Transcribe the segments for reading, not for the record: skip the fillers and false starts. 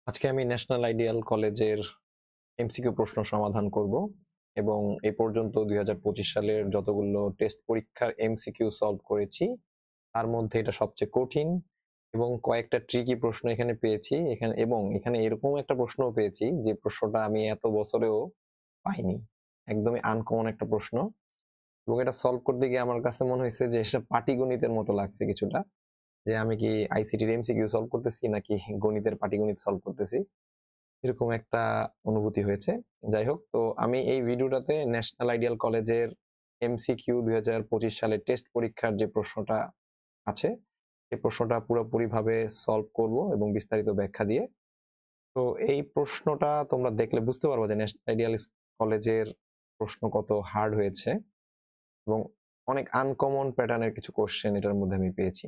আজকে আমি national ideal কলেজের এমসিকিউ প্রশ্ন সমাধান করব এবং এ পর্যন্ত 2025 সালের যতগুলো টেস্ট পরীক্ষার এমসিকিউ সলভ করেছি তার মধ্যে এটা সবচেয়ে কঠিন এবং কয়েকটা ট্রিকি প্রশ্ন এখানে পেয়েছি এখানে এরকম একটা প্রশ্নও পেয়েছি যে প্রশ্নটা আমি এত বছরেও পাইনি। একদমই আনকমন একটা প্রশ্ন এবং এটা সলভ করতে গিয়ে আমার কাছে মনে হয়েছে যে এটা পাটিগণিতের মতো লাগছে কিছুটা, যে আমি কি আইসিটির এমসিকিউ সলভ করতেছি নাকি গণিতের পাটিগণিত সলভ করতেছি, এরকম একটা অনুভূতি হয়েছে। যাই হোক, তো আমি এই ভিডিওটাতে ন্যাশনাল আইডিয়াল কলেজের এমসিকিউ 2025 সালের টেস্ট পরীক্ষার যে প্রশ্নটা আছে এই প্রশ্নটা পুরোপুরিভাবে সলভ করব এবং বিস্তারিত ব্যাখ্যা দিয়ে। তো এই প্রশ্নটা তোমরা দেখলে বুঝতে পারবো যে ন্যাশনাল আইডিয়াল কলেজের প্রশ্ন কত হার্ড হয়েছে এবং অনেক আনকমন প্যাটার্নের কিছু কোশ্চেন এটার মধ্যে আমি পেয়েছি।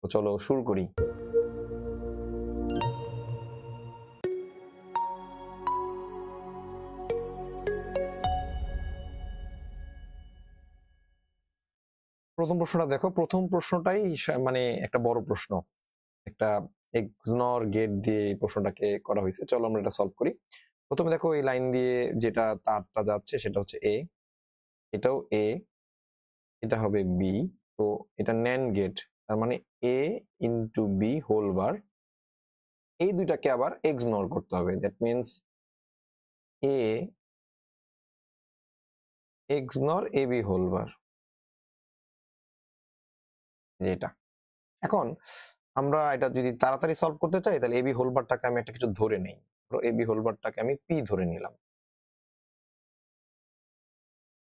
তো চলো শুরু করি। প্রথম প্রশ্নটা দেখো, প্রথম প্রশ্নটাই মানে একটা বড় প্রশ্ন, একটা এক্সনর গেট দিয়ে এই প্রশ্নটাকে করা হয়েছে। চলো আমরা এটা সলভ করি। প্রথমে দেখো এই লাইন দিয়ে যেটা তারটা যাচ্ছে সেটা হচ্ছে এ, এটাও এ, এটা হবে বি। তো এটা ন্যান্ড গেট, তার মানে A into B whole bar, এই দুইটাকে আবার এক্সনর করতে হবে। That means A XNOR A B whole bar, যেটা। এখন আমরা এটা যদি তাড়াতাড়ি সলভ করতে চাই তাহলে এবি হোল বারটাকে আমি একটা কিছু ধরে নেই। ধরো এবি হোল বারটাকে আমি পি ধরে নিলাম,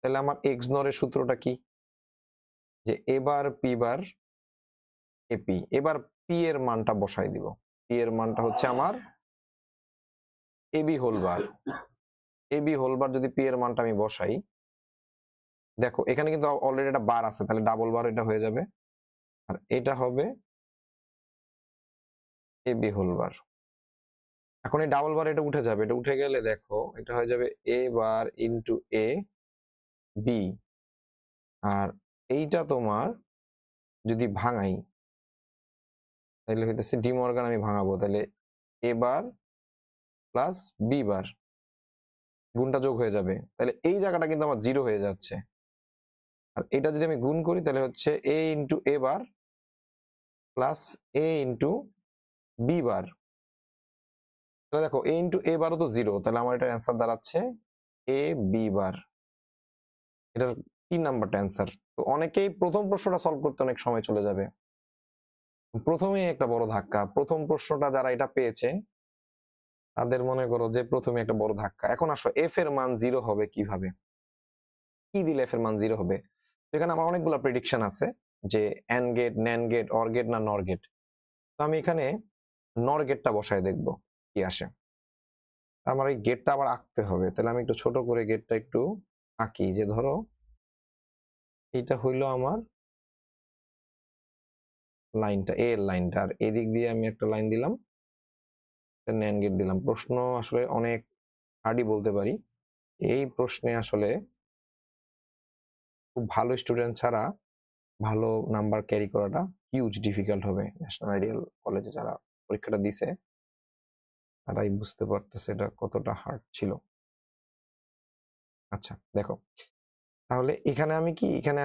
তাহলে আমার এক্সনর এর সূত্রটা কি, যে এবার পি বার এপি। এবার পি এর মানটা বসাই দিব। পি এর মানটা হচ্ছে আমার AB whole bar. AB whole bar যদি পি এর মানটা আমি বসাই, দেখো এখানে কিন্তু অলরেডি একটা বার আছে, তাহলে ডাবল বার এটা হয়ে যাবে, আর এটা হবে এবি হোল বার। এখন এই ডাবল বার এটা উঠে যাবে, এটা উঠে গেলে দেখো এটা হয়ে যাবে এ বার ইন্টু এ বি, আর এইটা তোমার যদি ভাঙাই তাহলে হইতেছে ডি মর্গান আমি ভাঙাবো, তাহলে এ বার প্লাস বি বার, গুণটা যোগ হয়ে যাবে, তাহলে এই জায়গাটা কিন্তু আমার জিরো হয়ে যাচ্ছে। আর এটা যদি আমি গুণ করি তাহলে হচ্ছে এ ইন্টু এ বার প্লাস এ ইন্টু বি বার। তাহলে দেখো এ ইন্টু এ বারও তো জিরো, তাহলে আমার এটার অ্যান্সার দাঁড়াচ্ছে এ বি বার। এটার 3 নাম্বারটা অ্যান্সার। তো অনেকেই প্রথম প্রশ্নটা সলভ করতে অনেক সময় চলে যাবে, প্রথমেই একটা বড় ধাক্কা। প্রথম প্রশ্নটা যারা এটা পেয়েছে তাদের মনে করো যে প্রথমে একটা বড় ধাক্কা। এখন আসো এফ এর মান জিরো হবে কিভাবে, কি দিলে এফ এর মান জিরো হবে? এখানে আমার অনেকগুলো প্রেডিকশন আছে যে AND gate, NAND gate, OR gate না নর গেট। তো আমি এখানে নর গেটটা বসায় দেখব কি আসে। আমার এই গেটটা আবার আঁকতে হবে, তাহলে আমি একটু ছোট করে গেটটা একটু আঁকি। যে ধরো এইটা হইলো আমার লাইনটা, এ এর লাইনটা, আর এদিক দিয়ে আমি একটা লাইন দিলাম, ন্যান্ড গেট দিলাম। প্রশ্ন আসলে অনেক হার্ডই বলতে পারি। এই প্রশ্নে আসলে খুব ভালো স্টুডেন্ট ছাড়া ভালো নাম্বার ক্যারি করাটা হিউজ ডিফিকাল্ট হবে। ন্যাশনাল আইডিয়াল কলেজে যারা পরীক্ষাটা দিছে তারাই বুঝতে পারতেছে এটা কতটা হার্ড ছিল। আচ্ছা দেখো, তাহলে এখানে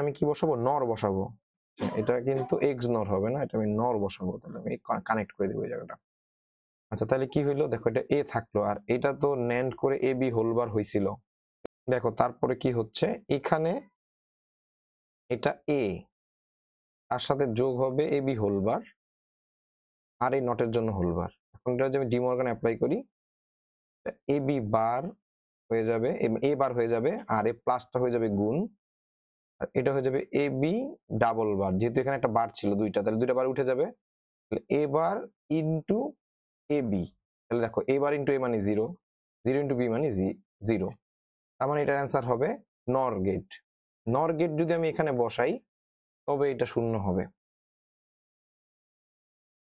আমি কি বসাবো, নর বসাবো। এটা কিন্তু এক্স নর হবে না, এটা আমি নর বসাবো, তাহলে আমি কানেক্ট করে দেবো এই জায়গাটা। আচ্ছা তাহলে কি হইলো, দেখো এটা এ থাকলো, আর এটা তো ন্যান্ড করে এ বি হোলবার হয়েছিল। দেখো তারপরে কি হচ্ছে, এখানে এটা এ, তার সাথে যোগ হবে এ বি হোলবার, আর এই নটের জন্য হোলবার। এখন এটা যদি আমি ডিমর্গান অ্যাপ্লাই করি, এ বি বার হয়ে যাবে, এ বার হয়ে যাবে, আর এ প্লাসটা হয়ে যাবে গুণ, আর এটা হয়ে যাবে এ বি ডাবল বার। যেহেতু এখানে একটা বার ছিল দুইটা, তাহলে দুইটা বার উঠে যাবে, তাহলে A bar into A B. তাহলে দেখো এ বার ইন্টু এ মানে জিরো, জিরো ইন্টু বি মানে জিরো। তার মানে এটার অ্যান্সার হবে নর গেট। নর গেট যদি আমি এখানে বসাই তবে এটা শূন্য হবে।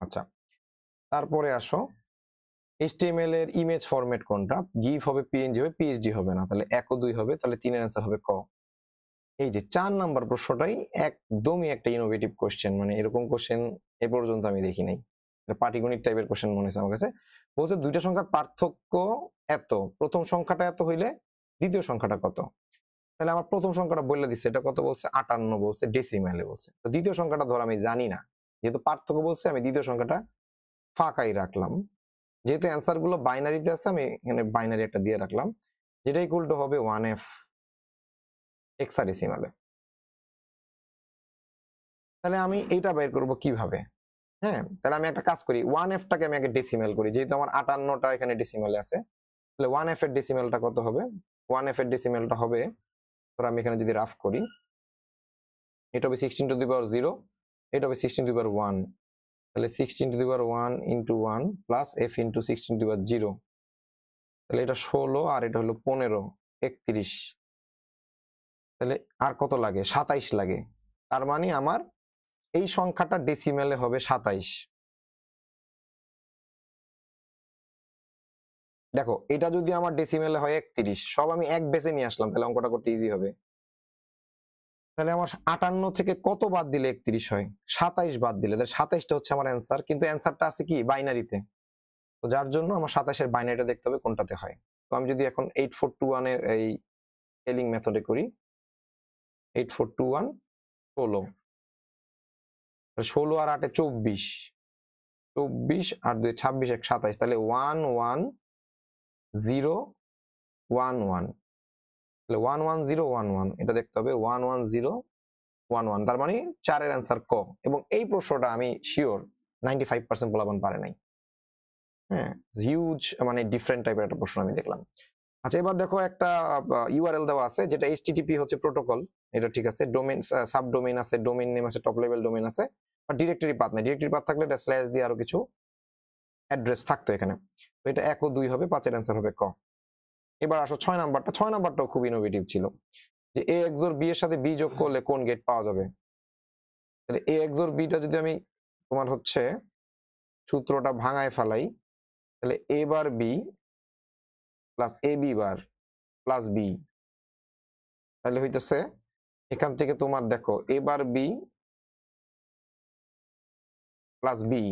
আচ্ছা তারপরে আসো, HTML এর ইমেজ ফরম্যাট কোনটা, গিফ হবে, পিএনজি হবে, পিএইচডি হবে না, তাহলে 1 ও 2 হবে, তাহলে 3 এর অ্যান্সার হবে ক। এই যে 4 নাম্বার প্রশ্নটাই একদমই একটা ইনোভেটিভ কোশ্চেন, মানে এরকম কোশ্চেন এ পর্যন্ত আমি দেখি নাই। পাটিগণিত টাইপের কোশ্চেন মনে হচ্ছে আমার কাছে। বলছে দুইটা সংখ্যার পার্থক্য এত, প্রথম সংখ্যাটা এত হইলে দ্বিতীয় সংখ্যাটা কত। তাহলে আমার প্রথম সংখ্যাটা বলে দিচ্ছে, এটা কত বলছে 58 বলছে, ডেসিমেলে বলছে। তো দ্বিতীয় সংখ্যাটা ধর আমি জানি না, যেহেতু পার্থক্য বলছে আমি দ্বিতীয় সংখ্যাটা ফাঁকাই রাখলাম। যেহেতু অ্যান্সার গুলো বাইনারিতে আছে আমি এখানে বাইনারি একটা দিয়ে রাখলাম, যেটা ইকুয়াল টু হবে 1f হেক্সাডেসিমালে। তাহলে আমি এইটা বের করব কিভাবে? হ্যাঁ, তাহলে আমি একটা কাজ করি, 1f টাকে আমি আগে ডেসিমেল করি, যেহেতু আমার 58টা এখানে ডেসিমেলে আছে। তাহলে 1f এর ডেসিমেলটা কত হবে? 1f এর ডেসিমেলটা হবে, ধর আমি এখানে যদি রাফ করি, এটা হবে 16 টু দি পাওয়ার 0, এটা হবে 16 টু দি পাওয়ার 1। তাহলে 16 to the power 1 into 1 plus f into 16 to the power 0। তাহলে এটা 16 আর এটা হলো 15, 31। তাহলে আর কত লাগে? 27 লাগে। তার মানে আমার এই সংখ্যাটা ডেসিমেলে হবে 27। দেখো, এটা যদি আমার ডেসিমেলে হয় 31, সব আমি এক বেসে নিয়ে আসলাম, তাহলে অঙ্কটা করতে ইজি হবে। তাহলে আমার 58 থেকে কত বাদ দিলে 31 হয়? 27 বাদ দিলে। তাহলে 27টা হচ্ছে আমার অ্যান্সার, কিন্তু অ্যান্সারটা আছে কি বাইনারিতে। তো যার জন্য আমার 27 এর বাইনারিটা দেখতে হবে কোনটাতে হয়। তো আমি যদি এখন 8421 এর এই স্কেলিং মেথডে করি, 8421 16, 16 আর 8 24, 24 আর 2 26, 1 27। তাহলে 11011, তাহলে 11011 এটা দেখতে হবে 11011। তার মানে 4 এর অ্যান্সার ক। এবং এই প্রশ্নটা আমি শিওর 95% বলাবান পারে নাই। হ্যাঁ, হিউজ মানে ডিফারেন্ট টাইপের একটা প্রশ্ন আমি দেখলাম। আচ্ছা, এবার দেখো একটা ইউআরএল দেওয়া আছে, যেটা এইচটিটিপি হচ্ছে প্রোটোকল, এটা ঠিক আছে। ডোমেইন সাবডোমেইন আছে, ডোমেইন নেম আছে, টপ লেভেল ডোমেইন আছে, আর ডিরেক্টরি পাথ নাই। ডিরেক্টরি পাথ থাকলে এটা স্ল্যাশ দিয়ে আরো কিছু অ্যাড্রেস থাকতো এখানে। তো এটা 1 ও 2 হবে, 5 এর অ্যান্সার হবে ক। এবার আসো 6 নাম্বারটা। 6 নাম্বারটাও খুব ইনোভেটিভ ছিল, যে এ এক্সোর বি এর সাথে বি যোগ করলে কোন গেট পাওয়া যাবে। তাহলে এ এক্সোর বিটা যদি আমি তোমার হচ্ছে সূত্রটা ভাঙায় ফেলাই, তাহলে A bar B plus A B bar plus B, তাহলে হইতেছে এখান থেকে তোমার দেখো A bar B plus B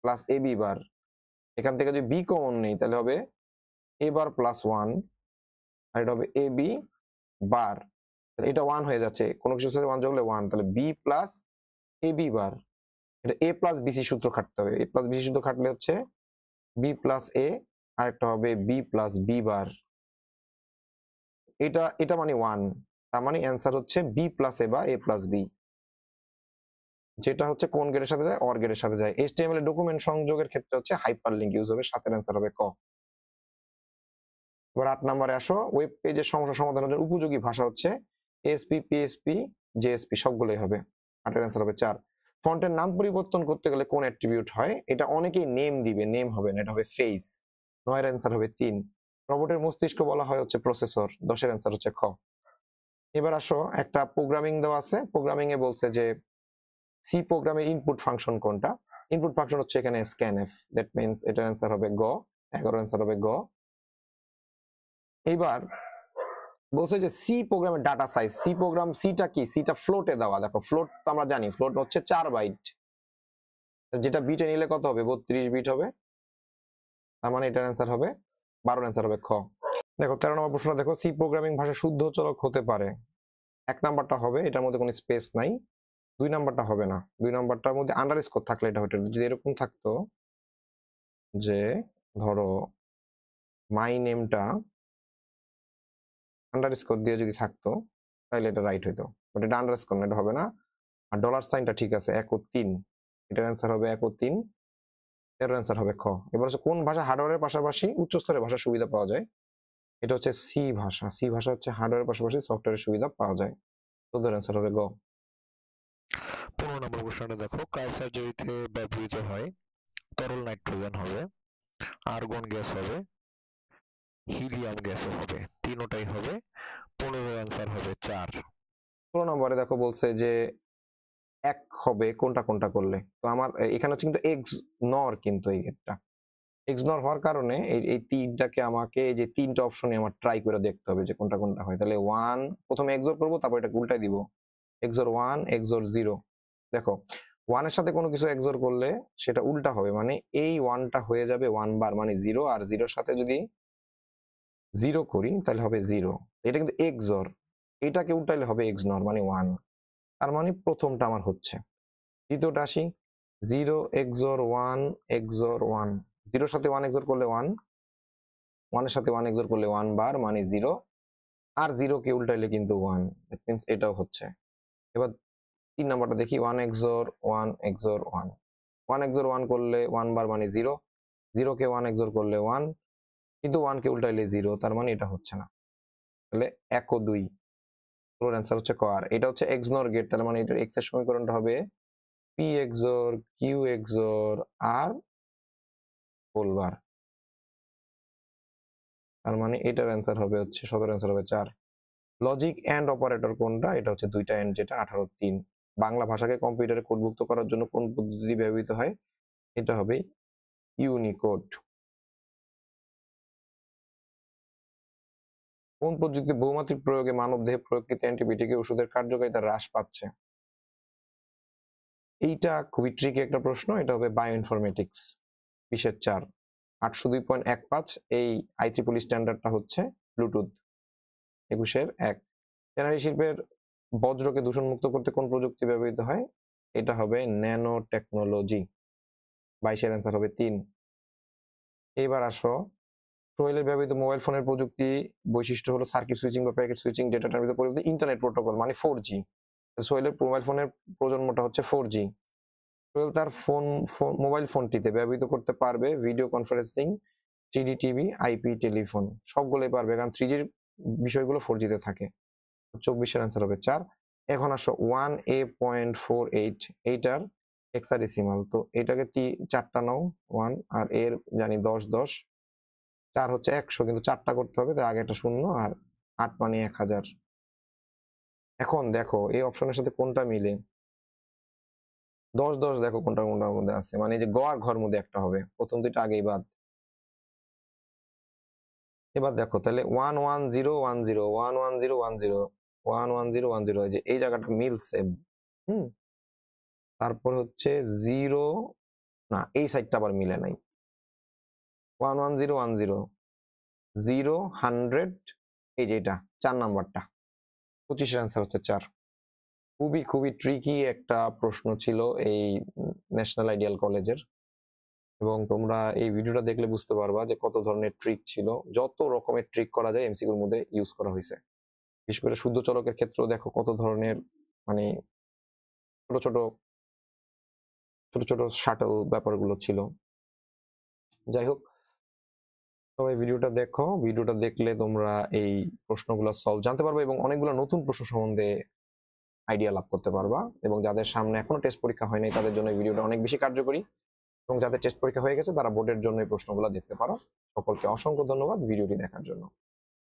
plus A B bar, এখান থেকে যদি বি কমন নেই তাহলে হবে এ বার প্লাস 1, আর এটা হবে এ বি বার। এটা 1 হয়ে যাচ্ছে, কোনো কিছু সাথে 1 যোগলে 1, তাহলে বি প্লাস এ বি বার। এটা এ প্লাস বিসি সূত্র খাটতে হবে, এ প্লাস বিসি সূত্র খাটলে হচ্ছে বি প্লাস এ, আর একটা হবে বি প্লাস বি বার। এটা এটা মানে 1, তার মানে অ্যান্সার হচ্ছে বি প্লাস এ বা এ প্লাস বি, যেটা হচ্ছে কোন গেটের সাথে যায়? অর গেটের সাথে যায়। এইচটিএমএল এর ডকুমেন্ট সংযোগের ক্ষেত্রে হচ্ছে হাইপারলিংক ইউজ হবে, 7 এর অ্যান্সার হবে ক। এবার 8 নম্বরে আসো, ওয়েব পেজের সমস্যা সমাধানের জন্য উপযোগী ভাষা হচ্ছে এসপি, পিএসপি, জেএসপি, সবগুলোই হবে। 8 এর অ্যান্সার হবে 4। ফন্টের নাম পরিবর্তন করতে গেলে কোন অ্যাট্রিবিউট হয়? এটা অনেকেই নেম দিবে, নেম হবে না, এটা হবে ফেস। 9 এর অ্যান্সার হবে 3। রোবটের মস্তিষ্ক বলা হয় হচ্ছে প্রসেসর, 10 এর অ্যান্সার হচ্ছে খ। এবার আসো, একটা প্রোগ্রামিং দেওয়া আছে, প্রোগ্রামিং এ বলছে যে সি প্রোগ্রামের ইনপুট ফাংশন কোনটা? ইনপুট ফাংশন হচ্ছে এখানে scanf, দ্যাট মিন্স এটার অ্যান্সার হবে গ। 11 অ্যান্সার হবে গ। এইবার বলছে যে সি প্রোগ্রামের ডাটা সাইজ, সি প্রোগ্রাম, সিটা কি? সিটা ফ্লোটে দেওয়া। দেখো ফ্লোট তো আমরা জানি, ফ্লোট হচ্ছে 4 বাইট, যেটা বিটে নিলে কত হবে? 32 বিট হবে। তার মানে এটার অ্যান্সার হবে 12 অ্যান্সার হবে খ। দেখো 13 নম্বর প্রশ্নটা দেখো, সি প্রোগ্রামিং ভাষা শুদ্ধ চলক হতে পারে। 1 নাম্বারটা হবে, এটার মধ্যে কোনো স্পেস নাই। 2 নাম্বারটা হবে না, 2 নাম্বারটার মধ্যে আন্ডারস্কোর থাকলে এটা হতো। যদি এরকম থাকতো যে ধরো মাই নেমটা আন্ডারস্কোর দিয়ে যদি থাকতো তাহলে এটা রাইট হইতো, বাট এটা আন্ডারস্কোর না, এটা হবে না। আর ডলার সাইনটা ঠিক আছে, 1 ও 3, এটার অ্যান্সার হবে 1 ও 3, এর অ্যান্সার হবে খ। এবার হচ্ছে কোন ভাষা হার্ডওয়্যারের পাশাপাশি উচ্চ স্তরের ভাষা সুবিধা পাওয়া যায়? এটা হচ্ছে সি ভাষা। সি ভাষা হচ্ছে হার্ডওয়্যারের পাশাপাশি সফটওয়্যারের সুবিধা পাওয়া যায়। তো এর অ্যান্সার হবে গ। 15 নম্বর প্রশ্নটা দেখো, কার সার্জারিতে ব্যবহৃত হয়? তরল নাইট্রোজেন হবে, আর্গন গ্যাস হবে, হিলিয়াম গ্যাসও হবে, তিনটাই হবে। 15 অ্যান্সার হবে 4। 16 নম্বরে দেখো বলছে যে এক হবে কোনটা কোনটা করলে। তো আমার এখানে হচ্ছে কিন্তু এক্স নর, কিন্তু এই গেটটা এক্স নর হওয়ার কারণে এই তিনটাকে আমাকে যে তিনটা অপশনে আমার ট্রাই করে দেখতে হবে যে কোনটা কোনটা হয়। তাহলে 1 প্রথমে এক্সোর করবো, তারপর এটা উল্টাই দিব, এক্সোর 1, এক্সোর 0। দেখো 1 এর সাথে কোনো কিছু XOR করলে সেটা উল্টা হবে, মানে এই 1 টা হয়ে যাবে 1 বার, মানে 0, আর 0 এর সাথে যদি 0 করি তাহলে হবে 0। এটা কিন্তু XOR, এটাকে উল্টাইলে হবে XNOR, মানে 1। তার মানে প্রথমটা আমার হচ্ছে। দ্বিতীয়টা আসি, 0 XOR 1 XOR 1, 0 এর সাথে 1 XOR করলে 1, 1 এর সাথে 1 XOR করলে 1 বার, মানে 0, আর 0 কে উল্টাইলে কিন্তু 1, দ্যাট মিন্স এটাও হচ্ছে। এবার 3 নাম্বারটা দেখি, 1 XOR 1 XOR 1, 1 XOR 1 করলে 1 বার, মানে 0, 0 কে 1 XOR করলে 1, কিন্তু 1 কে উল্টাইলে 0, তার মানে এটা হচ্ছে না। তাহলে 1 ও 2, তোর অ্যান্সার হচ্ছে ক। আর এটা হচ্ছে XNOR গেট, তার মানে এটার x এর সমীকরণটা হবে P XOR Q XOR R whole bar. তার মানে এটার অ্যান্সার হবে হচ্ছে 17, অ্যান্সার হবে 4। লজিক এন্ড অপারেটর কোনটা? এটা হচ্ছে দুইটা এন্ড, যেটা 18-3। বাংলা ভাষাকে কম্পিউটারে কোডভুক্ত করার জন্য কোন পদ্ধতি ব্যবহৃত হয়? এটা হবে ইউনিকোড। কোন পদ্ধতিতে বহুমাত্রিক প্রয়োগে মানবদেহে প্রয়োগকৃত অ্যান্টিবায়োটিক ওষুধের কার্যকারিতা হ্রাস পাচ্ছে? এইটা খুবই ট্রিকি একটা প্রশ্ন, এটা হবে বায়োইনফরমেটিক্স 20-4, 802.15। এই IEEE স্ট্যান্ডার্ডটা হচ্ছে ব্লুটুথ 21-1। ট্যানারি শিল্পের বজ্রকে দূষণমুক্ত করতে কোন প্রযুক্তি ব্যবহৃত হয়? এটা হবে ন্যানো টেকনোলজি, 22-এর অ্যান্সার হবে 3। এইবার আসো, সোহেলের ব্যবহৃত মোবাইল ফোনের প্রযুক্তি বৈশিষ্ট্য হলো সার্কিট সুইচিং বা প্যাকেট সুইচিং, ডেটা ট্রান্সফার পরিবর্তে ইন্টারনেট প্রোটোকল, মানে 4G। সোহেলের মোবাইল ফোনের প্রজন্মটা হচ্ছে 4G। সোহেল তার মোবাইল ফোনটিতে ব্যবহৃত করতে পারবে video conferencing, 3D TV, IP telephone, সবগুলোই পারবে, কারণ 3Gর বিষয়গুলো 4G তে থাকে। 24-এর অ্যান্সার হবে 4। এখন আসো 1A.48, এইটার হেক্সাডেসিমাল, তো এটাকে 4টা নাও, 1 আর এর জানি 10, 4 হচ্ছে 100, কিন্তু 4টা করতে হবে, তাই আগে একটা শূন্য, আর 8 মানে 1000। এখন দেখো এই অপশনের সাথে কোনটা মিলে, 10, দেখো কোনটার মধ্যে আছে, মানে এই যে গ আর ঘর মধ্যে একটা হবে, প্রথম দুইটা আগেই বাদ। এবার দেখো তাহলে 11010 11010 11010, এই যে এই জায়গাটা মিলছে, তারপর হচ্ছে 0, না এই সাইডটা আবার মিলে নাই, 11010 0 100, এই যে এটা 4 নাম্বারটা, 25-এর অ্যান্সার হচ্ছে 4। খুবই ট্রিকি একটা প্রশ্ন ছিল এই ন্যাশনাল আইডিয়াল কলেজের, এবং তোমরা এই ভিডিওটা দেখলে বুঝতে পারবা যে কত ধরনের ট্রিক ছিল, যত রকমের ট্রিক করা যায় এমসিকিউর মধ্যে ইউজ করা হয়েছে। বিশেষ করে শুদ্ধ চলকের ক্ষেত্রেও দেখো কত ধরনের, মানে ছোট ছোট শাটল ব্যাপারগুলো ছিল। যাই হোক, সবাই ভিডিওটা দেখো, ভিডিওটা দেখলে তোমরা এই প্রশ্নগুলো সলভ জানতে পারবে এবং অনেকগুলো নতুন প্রশ্ন সম্বন্ধে আইডিয়া লাভ করতে পারবা। এবং যাদের সামনে এখনো টেস্ট পরীক্ষা হয় নাই তাদের জন্য এই ভিডিওটা অনেক বেশি কার্যকরী, এবং যাদের টেস্ট পরীক্ষা হয়ে গেছে তারা বোর্ডের জন্য এই প্রশ্নগুলো দেখতে পারো। সকলকে অসংখ্য ধন্যবাদ ভিডিওটি দেখার জন্য।